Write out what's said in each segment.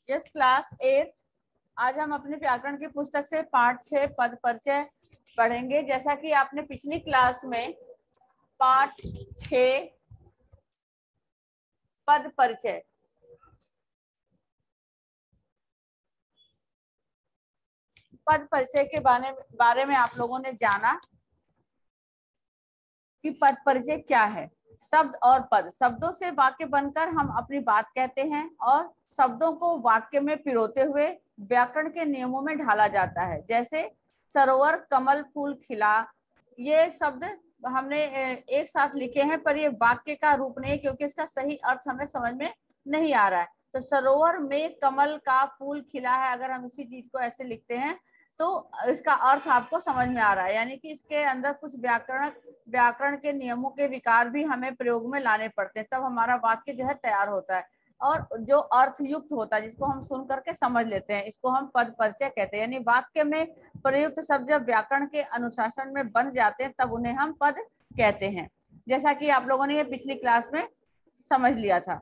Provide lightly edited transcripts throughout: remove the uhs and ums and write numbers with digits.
Yes class 8। आज हम अपने व्याकरण की पुस्तक से पाठ 6 पद परिचय पढ़ेंगे। जैसा कि आपने पिछली क्लास में पाठ 6 पद परिचय के बारे में आप लोगों ने जाना कि पद परिचय क्या है। शब्द और पद, शब्दों से वाक्य बनकर हम अपनी बात कहते हैं और शब्दों को वाक्य में पिरोते हुए व्याकरण के नियमों में ढाला जाता है। जैसे सरोवर, कमल, फूल खिला, ये शब्द हमने एक साथ लिखे हैं, पर ये वाक्य का रूप नहीं, क्योंकि इसका सही अर्थ हमें समझ में नहीं आ रहा है। तो सरोवर में कमल का फूल खिला है, अगर हम इसी चीज को ऐसे लिखते हैं तो इसका अर्थ आपको समझ में आ रहा है, यानी कि इसके अंदर कुछ व्याकरण के नियमों के विकार भी हमें प्रयोग में लाने पड़ते हैं, तब हमारा वाक्य जो है तैयार होता है और जो अर्थ युक्त होता है, जिसको हम सुन करके समझ लेते हैं, इसको हम पद परिचय कहते हैं। यानी वाक्य में प्रयुक्त शब्द जब व्याकरण के अनुशासन में बन जाते हैं तब उन्हें हम पद कहते हैं। जैसा कि आप लोगों ने ये पिछली क्लास में समझ लिया था।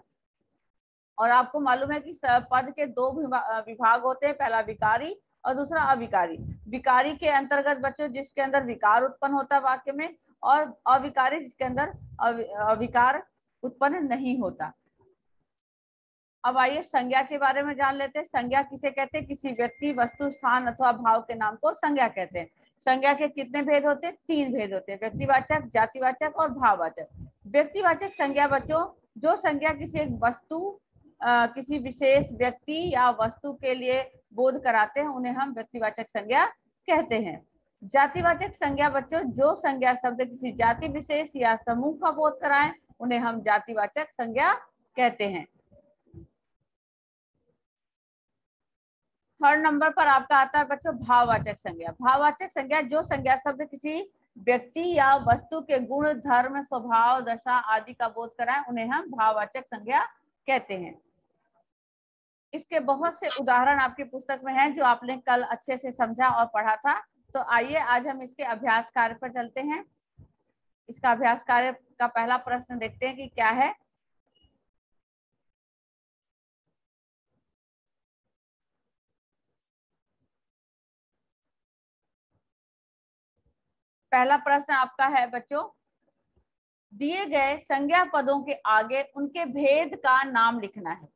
और आपको मालूम है कि पद के दो विभाग होते हैं, पहला विकारी और दूसरा अविकारी। विकारी के अंतर्गत बच्चों जिसके अंदर विकार उत्पन्न होता है वाक्य में, और अविकारी जिसके अंदर अविकार उत्पन्न नहीं होता। अब आइए संज्ञा के बारे में जान लेते हैं। संज्ञा किसे कहते हैं? किसी व्यक्ति, वस्तु, स्थान अथवा भाव के नाम को संज्ञा कहते हैं। संज्ञा के कितने भेद होते हैं? 3 भेद होते हैं, व्यक्तिवाचक, जातिवाचक और भाववाचक। व्यक्तिवाचक संज्ञा बच्चों, जो संज्ञा किसी एक वस्तु, किसी विशेष व्यक्ति या वस्तु के लिए बोध कराते हैं, उन्हें हम व्यक्तिवाचक संज्ञा कहते हैं। जातिवाचक संज्ञा बच्चों, जो संज्ञा शब्द किसी जाति विशेष या समूह का बोध कराएं, उन्हें हम जातिवाचक संज्ञा कहते हैं। 3rd नंबर पर आपका आता है बच्चों भाववाचक संज्ञा। भाववाचक संज्ञा, जो संज्ञा शब्द किसी व्यक्ति या वस्तु के गुण, धर्म, स्वभाव, दशा आदि का बोध कराएं, उन्हें हम भाववाचक संज्ञा कहते हैं। इसके बहुत से उदाहरण आपकी पुस्तक में हैं जो आपने कल अच्छे से समझा और पढ़ा था। तो आइए आज हम इसके अभ्यास कार्य पर चलते हैं। इसका अभ्यास कार्य का पहला प्रश्न देखते हैं कि क्या है। पहला प्रश्न आपका है बच्चों, दिए गए संज्ञा पदों के आगे उनके भेद का नाम लिखना है।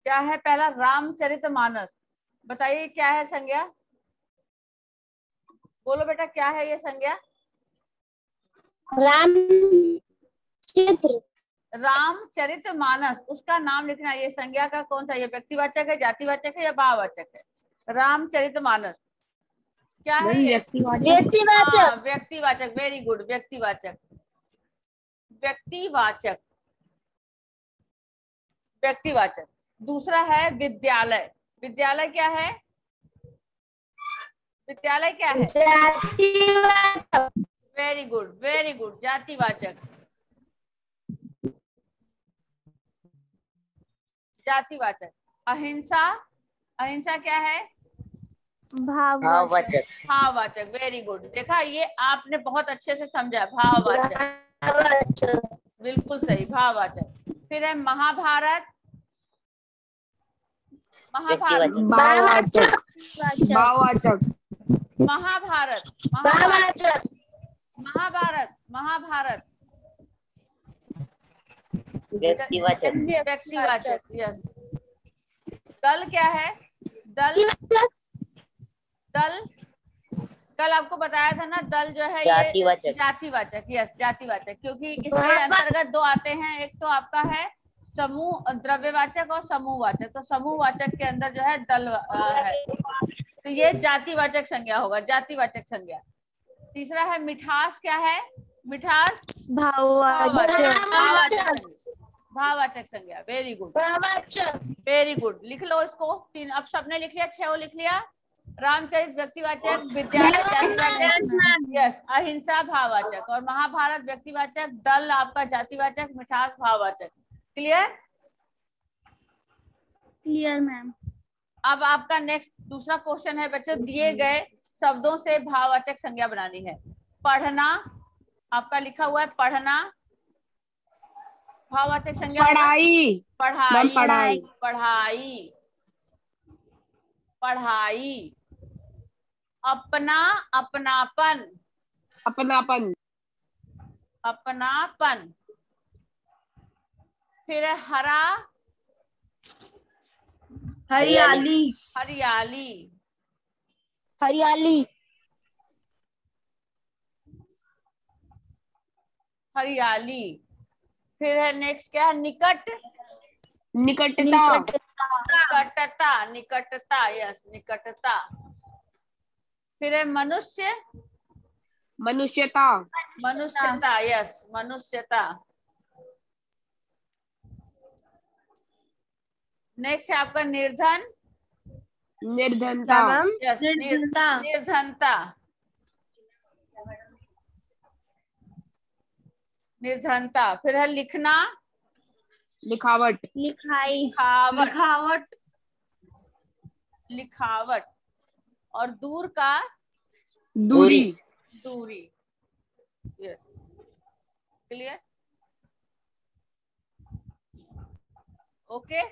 क्या है? पहला रामचरितमानस। बताइए क्या है संज्ञा? बोलो बेटा, क्या है ये संज्ञा? रामचरितमानस, उसका नाम लिखना। ये संज्ञा का कौन सा, ये व्यक्तिवाचक है, जातिवाचक है या भाववाचक है? रामचरितमानस क्या है ये? व्यक्तिवाचक। व्यक्तिवाचक, वेरी गुड, व्यक्तिवाचक। व्यक्तिवाचक, व्यक्तिवाचक। दूसरा है विद्यालय। विद्यालय क्या है? विद्यालय क्या है? जातिवाचक। वेरी गुड, वेरी गुड, जातिवाचक। जातिवाचक। अहिंसा, अहिंसा क्या है? भाववाचक। भाववाचक, वेरी गुड। देखा, ये आपने बहुत अच्छे से समझा। भाववाचक, बिल्कुल सही, भाववाचक। फिर है महाभारत। महाभारत, भाववाचक। भाववाचक। महाभारत, महाभारत, महाभारत, महाभारत। व्यक्तिवाचक। व्यक्तिवाचक, यस। दल क्या है? दल, दल कल आपको बताया था ना, दल जो है ये जातिवाचक। यस, जातिवाचक, क्योंकि इसके अंतर्गत 2 आते हैं। एक तो आपका है समूह, द्रव्यवाचक और समूहवाचक। तो समूहवाचक के अंदर जो है दल है, तो ये जातिवाचक संज्ञा होगा, जातिवाचक संज्ञा। तीसरा है मिठास। क्या है? मिठास, भाववाचक, भाववाचक संज्ञा। Very good, very good. लिख लो इसको। 3 अब सबने लिख लिया, 6 लिख लिया। रामचरित व्यक्तिवाचक, विद्यालय जातिवाचक, यस अहिंसा भाववाचक, और महाभारत व्यक्तिवाचक, दल आपका जातिवाचक, मिठास भाववाचक। क्लियर? Clear ma'am. अब आपका नेक्स्ट दूसरा क्वेश्चन है बच्चों, दिए गए शब्दों से भाववाचक संज्ञा बनानी है। पढ़ना आपका लिखा हुआ है, पढ़ना भाववाचक संज्ञा पढ़ाई। पढ़ाई, पढ़ाई। पढ़ाई, पढ़ाई। अपना, अपनापन, अपनापन। अपनापन। फिर हरा, हरियाली, हरियाली, हरियाली, हरियाली। फिर है नेक्स्ट क्या है, निकट, निकटता। निकटता, निकटता, यस निकटता। फिर है मनुष्य, मनुष्यता। मनुष्यता, यस मनुष्यता। नेक्स्ट है आपका निर्धन, निर्धनता। यस निर्धनता, निर्धनता। फिर है लिखना, लिखावट। लिखाई, लिखावट, लिखावट, लिखावट। और दूर का, दूरी। दूरी, yes. Clear? Okay.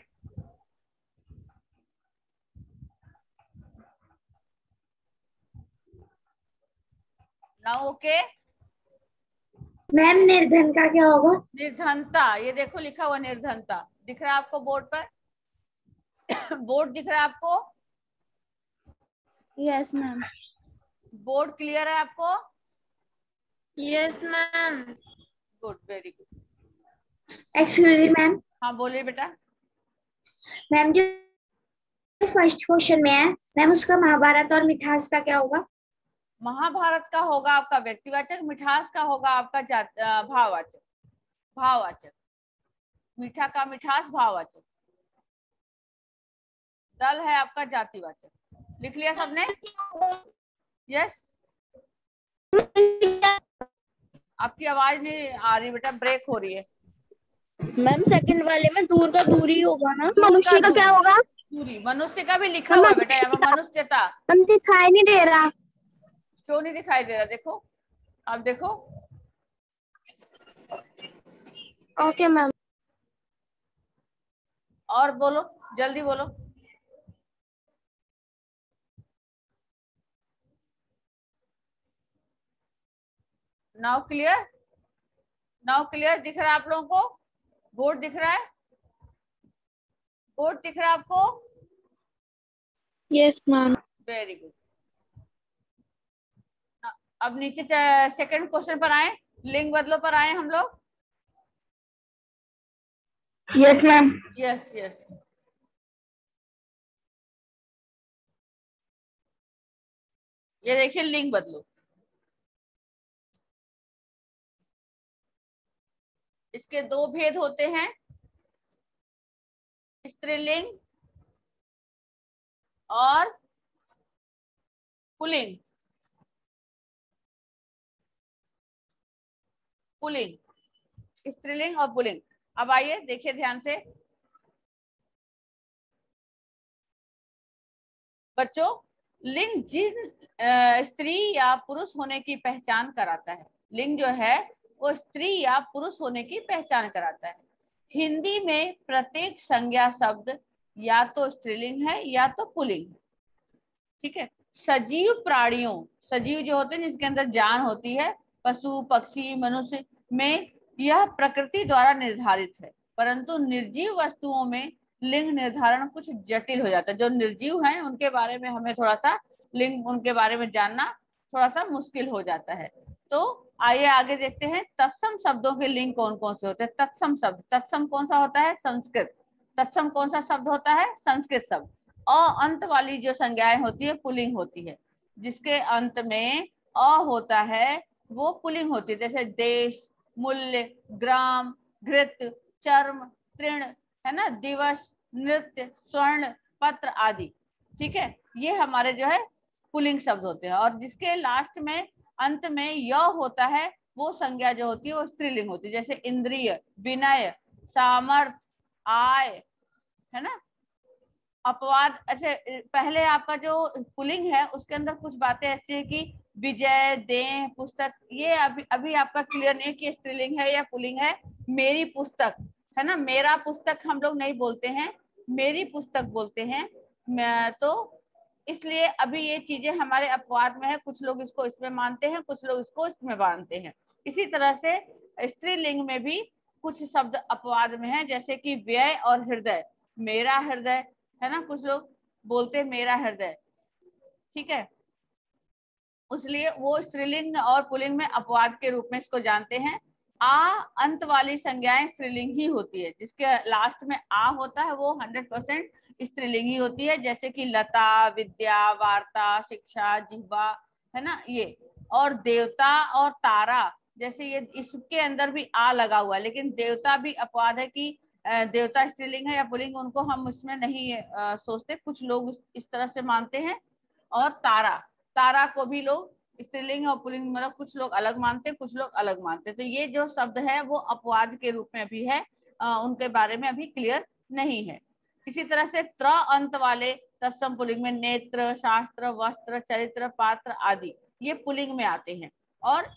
Now okay. Ma'am निर्धन का क्या होगा? निर्धनता, ये देखो लिखा हुआ निर्धनता, दिख रहा है आपको बोर्ड पर? बोर्ड दिख रहा है आपको? Yes ma'am. बोर्ड क्लियर है आपको? Yes ma'am. Good, very good. Excuse me ma'am. हाँ बोलिए बेटा। मैम जो फर्स्ट क्वेश्चन में है मैम, उसका महाभारत और मिठास का क्या होगा? महाभारत का होगा आपका व्यक्तिवाचक, मिठास का होगा आपका भाववाचक, भाववाचक। मीठा का मिठास भाववाचक, दल है आपका जातिवाचक। लिख लिया सबने? यस। आपकी आवाज नहीं आ रही बेटा, ब्रेक हो रही है। मैम सेकंड वाले में दूर का दूरी होगा ना? मनुष्य का क्या होगा? दूरी, मनुष्य का भी लिखा हुआ है बेटा यहाँ पर, मनुष्यता। हम दिखाई नहीं दे रहा। क्यों नहीं दिखाई दे रहा? देखो, अब देखो। Okay ma'am. और बोलो, जल्दी बोलो। Now clear? Now clear? दिख रहा है आप लोगों को? बोर्ड दिख रहा है? बोर्ड दिख रहा है आपको? Yes ma'am. Very good. अब नीचे सेकंड क्वेश्चन पर आए, लिंग बदलो पर आए हम लोग। Yes ma'am. Yes yes. ये देखिए लिंग बदलो। इसके दो भेद होते हैं, स्त्रीलिंग और पुल्लिंग। पुल्लिंग, स्त्रीलिंग और पुल्लिंग। अब आइए देखिए ध्यान से बच्चों, लिंग जिन स्त्री या पुरुष होने की पहचान कराता है, लिंग जो है वो स्त्री या पुरुष होने की पहचान कराता है। हिंदी में प्रत्येक संज्ञा शब्द या तो स्त्रीलिंग है या तो पुल्लिंग है। ठीक है। सजीव प्राणियों, सजीव जो होते हैं जिसके अंदर जान होती है, पशु पक्षी मनुष्य में यह प्रकृति द्वारा निर्धारित है, परंतु निर्जीव वस्तुओं में लिंग निर्धारण कुछ जटिल हो जाता है। जो निर्जीव हैं उनके बारे में हमें थोड़ा सा लिंग, उनके बारे में जानना थोड़ा सा मुश्किल हो जाता है। तो आइए आगे देखते हैं तत्सम शब्दों के लिंग कौन कौन से होते हैं। तत्सम शब्द, तत्सम कौन सा होता है? संस्कृत। तत्सम कौन सा शब्द होता है? संस्कृत शब्द। अ अंत वाली जो संज्ञाएं होती है पुल्लिंग होती है, जिसके अंत में अ होता है वो पुल्लिंग होती है। जैसे देश, मूल्य, ग्राम, घृत, चर्म, तृण, है ना, दिवस, नृत्य, स्वर्ण, पत्र आदि। ठीक है, ये हमारे जो है पुल्लिंग शब्द होते हैं। और जिसके लास्ट में अंत में य होता है वो संज्ञा जो होती है वो स्त्रीलिंग होती है, जैसे इंद्रिय, विनय, सामर्थ, आय, है ना, अपवाद। अच्छा, पहले आपका जो पुल्लिंग है उसके अंदर कुछ बातें ऐसी है कि विजय, देह, पुस्तक, ये अभी अभी आपका क्लियर नहीं है कि स्त्रीलिंग है या पुल्लिंग है। मेरी पुस्तक, है ना, मेरा पुस्तक हम लोग नहीं बोलते हैं, मेरी पुस्तक बोलते हैं। तो इसलिए अभी ये चीजें हमारे अपवाद में है, कुछ लोग इसको इसमें मानते हैं, कुछ लोग इसको इसमें मानते हैं। इसी तरह से स्त्रीलिंग में भी कुछ शब्द अपवाद में है, जैसे कि व्यय और हृदय। मेरा हृदय, है ना, कुछ लोग बोलते हैं मेरा हृदय, ठीक है, इसलिए वो स्त्रीलिंग और पुल्लिंग में अपवाद के रूप में इसको जानते हैं। आ अंत वाली संज्ञाएं स्त्रीलिंग ही होती है, जिसके लास्ट में आ होता है वो 100% स्त्रीलिंग ही होती है, जैसे कि लता, विद्या, वार्ता, शिक्षा, जिह्वा, है ना, ये। और देवता और तारा, जैसे ये इसके अंदर भी आ लगा हुआ है, लेकिन देवता भी अपवाद है कि देवता स्त्रीलिंग है या पुल्लिंग, उनको हम उसमें नहीं सोचते, कुछ लोग इस तरह से मानते हैं। और तारा, तारा को भी लोग स्त्रीलिंग और पुल्लिंग, मतलब कुछ लोग अलग मानते हैं, कुछ लोग अलग मानते हैं। तो ये जो शब्द है वो अपवाद के रूप में भी है, उनके बारे में अभी क्लियर नहीं है। इसी तरह से त्र अंत वाले तत्सम पुल्लिंग में नेत्र, शास्त्र, वस्त्र, चरित्र, पात्र आदि ये पुल्लिंग में आते हैं। और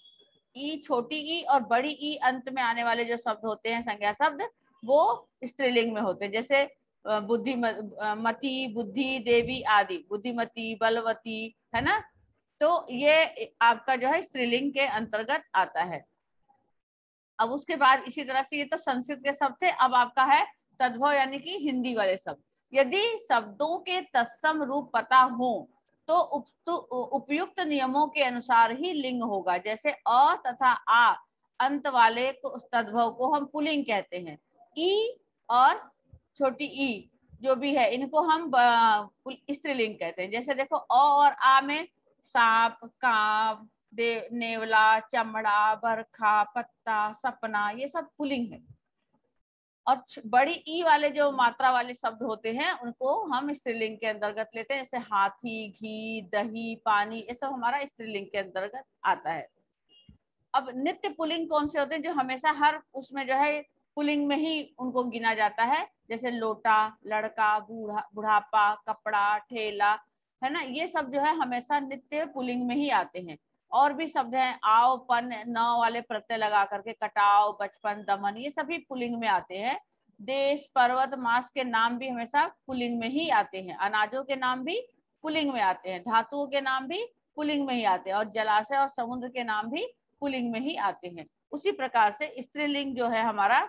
ई, छोटी ई और बड़ी ई अंत में आने वाले जो शब्द होते हैं, संज्ञा शब्द, वो स्त्रीलिंग में होते हैं, जैसे बुद्धिमती, बुद्धि, देवी आदि, बुद्धिमती, बलवती, है ना, तो ये आपका जो है स्त्रीलिंग के अंतर्गत आता है। अब उसके बाद इसी तरह से, ये तो संस्कृत के शब्द थे, अब आपका है तद्भव यानी कि हिंदी वाले शब्द। यदि शब्दों के तत्सम रूप पता हो तो उपयुक्त नियमों के अनुसार ही लिंग होगा। जैसे अ तथा आ अंत वाले तद्भव को हम पुल्लिंग कहते हैं। ई और छोटी ई जो भी है इनको हम स्त्रीलिंग कहते हैं। जैसे देखो अ और आ में सांप, कांव, नेवला, चमड़ा, बरखा, पत्ता, सपना, ये सब पुल्लिंग है। और बड़ी ई वाले जो मात्रा वाले शब्द होते हैं उनको हम स्त्रीलिंग के अंतर्गत लेते हैं, जैसे हाथी, घी, दही, पानी, ये सब हमारा स्त्रीलिंग के अंतर्गत आता है। अब नित्य पुल्लिंग कौन से होते हैं, जो हमेशा हर उसमें जो है पुल्लिंग में ही उनको गिना जाता है, जैसे लोटा, लड़का, बुढ़ापा, कपड़ा, ठेला, है ना, ये सब जो है हमेशा नित्य पुल्लिंग में ही आते हैं। और भी शब्द हैं, आओ, पन, न वाले प्रत्यय लगा करके, कटाव, बचपन, दमन, ये सभी पुल्लिंग में आते हैं। देश, पर्वत, मास के नाम भी हमेशा पुल्लिंग में ही आते हैं। अनाजों के नाम भी पुल्लिंग में आते हैं। धातुओं के नाम भी पुल्लिंग में ही आते हैं। और जलाशय और समुद्र के नाम भी पुल्लिंग में ही आते हैं। उसी प्रकार से स्त्रीलिंग जो है हमारा,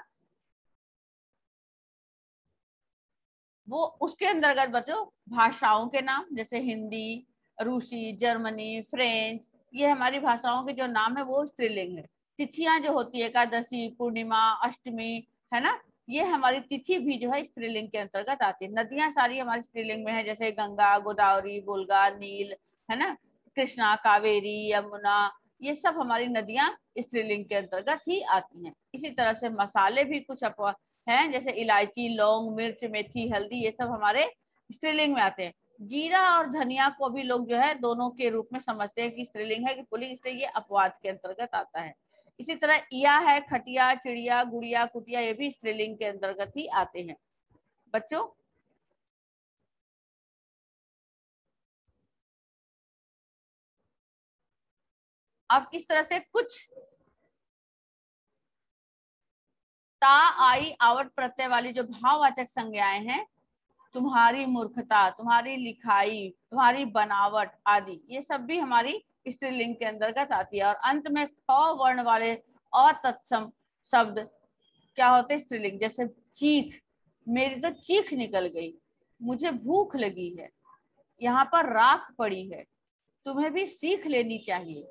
वो उसके अंतर्गत बच्चों भाषाओं के नाम, जैसे हिंदी, रूसी, जर्मनी, फ्रेंच, ये हमारी भाषाओं के जो नाम है वो स्त्रीलिंग है। तिथियां जो होती है, एकादशी, पूर्णिमा, अष्टमी, है ना, ये हमारी तिथि भी जो है स्त्रीलिंग के अंतर्गत आती है। नदियां सारी हमारी स्त्रीलिंग में है, जैसे गंगा, गोदावरी, बुल्गा, नील, है ना, कृष्णा, कावेरी, यमुना, ये सब हमारी नदियां स्त्रीलिंग के अंतर्गत ही आती हैं। इसी तरह से मसाले भी कुछ हैं, जैसे इलायची, लौंग, मिर्च, मेथी, हल्दी, ये सब हमारे स्त्रीलिंग में आते हैं। जीरा और धनिया को भी लोग जो है दोनों के रूप में समझते हैं कि स्त्रीलिंग है कि पुल्लिंग, इसलिए ये अपवाद के अंतर्गत आता है। इसी तरह इया है, खटिया, चिड़िया, गुड़िया, कुटिया, ये भी स्त्रीलिंग के अंतर्गत ही आते हैं बच्चों। अब इस तरह से कुछ ता, आई, आवट प्रत्यय वाली जो भाववाचक संज्ञाएं हैं, तुम्हारी मूर्खता, तुम्हारी लिखाई, तुम्हारी बनावट आदि, ये सब भी हमारी स्त्रीलिंग के अंतर्गत आती है। और अंत में ख वर्ण वाले अतत्सम शब्द क्या होते हैं, स्त्रीलिंग, जैसे चीख, मेरी तो चीख निकल गई, मुझे भूख लगी है, यहाँ पर राख पड़ी है, तुम्हें भी सीख लेनी चाहिए,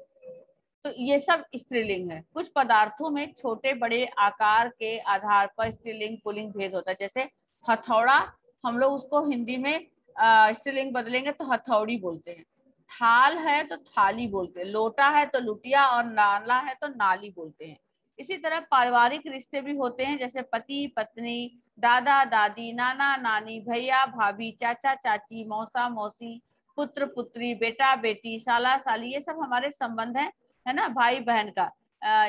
तो ये सब स्त्रीलिंग है। कुछ पदार्थों में छोटे बड़े आकार के आधार पर स्त्रीलिंग पुल्लिंग भेद होता है। जैसे हथौड़ा, हम लोग उसको हिंदी में स्त्रीलिंग बदलेंगे तो हथौड़ी बोलते हैं। थाल है तो थाली बोलते हैं। लोटा है तो लुटिया, और नाला है तो नाली बोलते हैं। इसी तरह पारिवारिक रिश्ते भी होते हैं, जैसे पति पत्नी, दादा दादी, नाना नानी, भैया भाभी, चाचा चाची, मौसा मौसी, पुत्र पुत्री, बेटा बेटी, साला साली, ये सब हमारे संबंध है ना, भाई बहन का।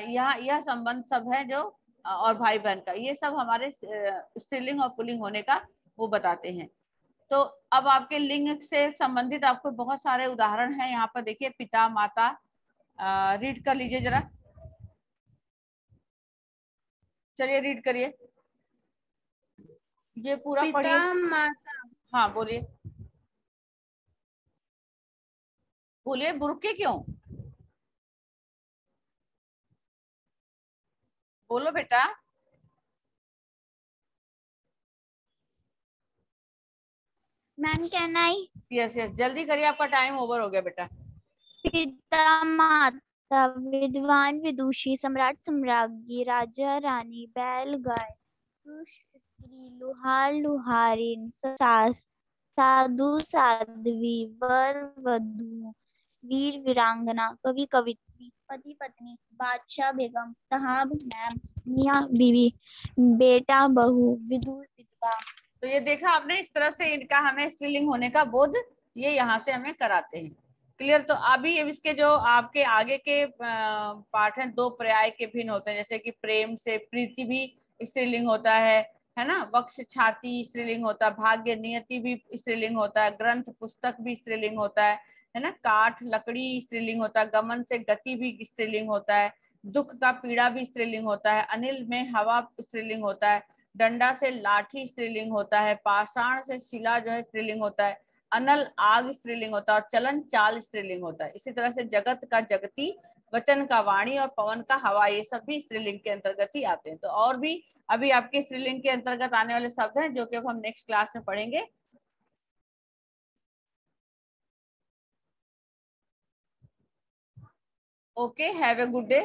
यहाँ यह संबंध सब है जो और भाई बहन का, ये सब हमारे स्त्रीलिंग और पुल्लिंग होने का वो बताते हैं। तो अब आपके लिंग से संबंधित आपको बहुत सारे उदाहरण हैं यहाँ पर, देखिए पिता माता, रीड कर लीजिए जरा, चलिए रीड करिए, ये पूरा पढ़िए। पिता माता, हाँ बोलिए, बोलिए, बुरके क्यों, बोलो बेटा। Ma'am can I? Yes yes, जल्दी करिए, आपका टाइम ओवर हो गया बेटा। पिता माता, विद्वान विदुषी, सम्राट सम्राज्ञी, राजा रानी, बैल गाय, पुरुष स्त्री, लुहार लुहारिन, साधु साध्वी, वर वधू, वीर वीरांगना, कवि कवित्री, पति पत्नी, बादशाह बेगम, साहब मैम, मियाँ बीवी, बेटा बहू, विदुर विधवा। तो ये देखा आपने, इस तरह से इनका हमें स्त्रीलिंग होने का बोध ये यहाँ से हमें कराते हैं। क्लियर? तो अभी इसके जो आपके आगे के पाठ हैं, दो पर्याय के भिन्न होते हैं, जैसे कि प्रेम से प्रीति भी स्त्रीलिंग होता है ना, वक्ष छाती स्त्रीलिंग होता है, भाग्य नियति भी स्त्रीलिंग होता है, ग्रंथ पुस्तक भी स्त्रीलिंग होता है ना, काठ लकड़ी स्त्रीलिंग होता है, गमन से गति भी स्त्रीलिंग होता है, दुख का पीड़ा भी स्त्रीलिंग होता है, अनिल में हवा स्त्रीलिंग होता है, डंडा से लाठी स्त्रीलिंग होता है, पाषाण से शिला जो है स्त्रीलिंग होता है, अनल आग स्त्रीलिंग होता है, और चलन चाल स्त्रीलिंग होता है। इसी तरह से जगत का जगती, वचन का वाणी, और पवन का हवा, ये सब भी स्त्रीलिंग के अंतर्गत ही आते हैं। तो और भी अभी आपके स्त्रीलिंग के अंतर्गत आने वाले शब्द हैं जो कि अब हम नेक्स्ट क्लास में पढ़ेंगे। Okay, have a good day.